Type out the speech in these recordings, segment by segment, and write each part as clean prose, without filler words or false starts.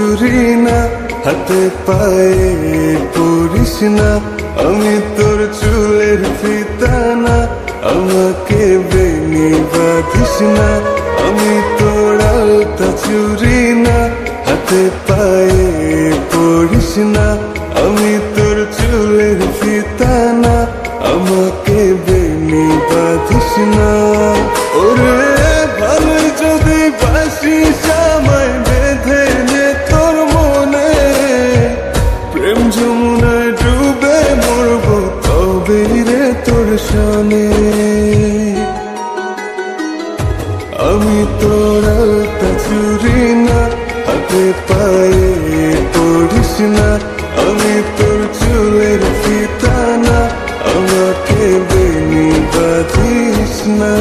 চুরি না, হাতে পায়ে পরিস না, আমি তোর চুলের ফিতা না, আমাকে বেনি বাঁধিস না। আমি তোর আলতা চুরি না, হাতে পায়ে পরিস না, আমি তোর চুলের ফিতা না, আমাকে বেনি বাঁধিস না। ওরে ভালো যদি বাসিস আমায় বেঁধে নে তোর মনে, প্রেম যমুনায় ডুবে মরবো তবে রে তোর সনে। আমি তোর আলতা চুরি না, হাতে পায়ে পরিস না, আমি তোর চুলের ফিতা না, আমাকে বেনি বাঁধিস না।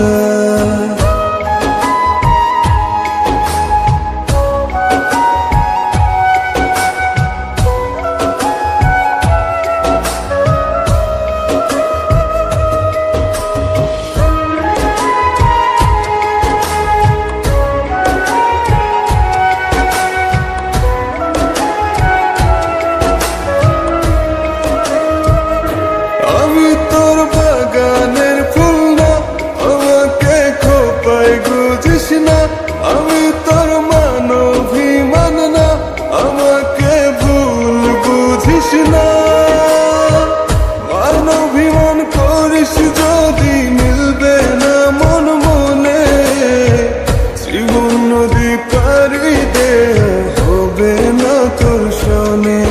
আমি তোর মানভিমান না, আমাকে ভুল বুঝিস না। মানভিমান করিস যদি মিলবে না মন মনে, জীবন নদী পারি দে হবে না তোর সনে।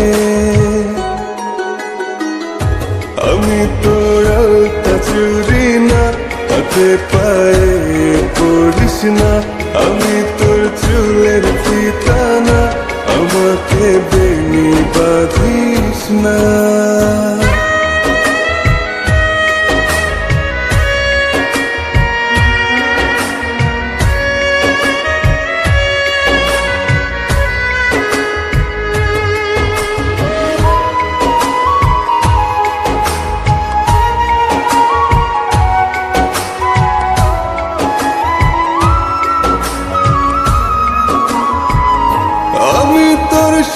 আমি তোর আলতা চুরি না, হাতে পায়ে পরিস না, আমি তোর চুলের ফিতা না, আমাকে বেনি বাঁধিস না।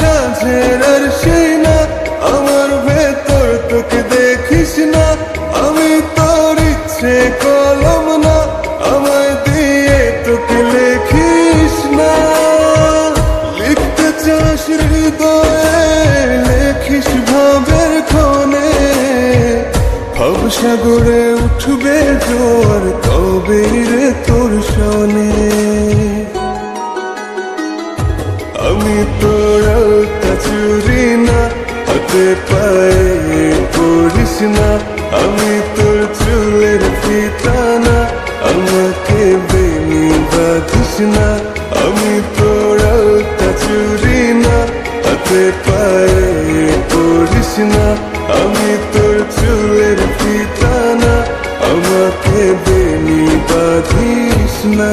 সাঁঝের আর সেই না, আমার ভেতর তোকে দেখিস না, আমি তোর ইচ্ছে কলম না, আমায় দিয়ে তোকে লেখিস না। লিখতে চাস হৃদয়ে লেখিস ভাবের ক্ষণে, ভাব সাগরে উঠবে জোয়ার তবে রে তোর সনে। আমি তোর আলতা চুরি না, হাতে পায়ে পরিস না, আমি তোর চুলের ফিতা না, আমাকে বেনি বাঁধিস না। আমি তোর আলতা চুরি না, হাতে পায়ে পরিস না, আমি তোর চুলের ফিতা না, আমাকে বেনি বাঁধিস না।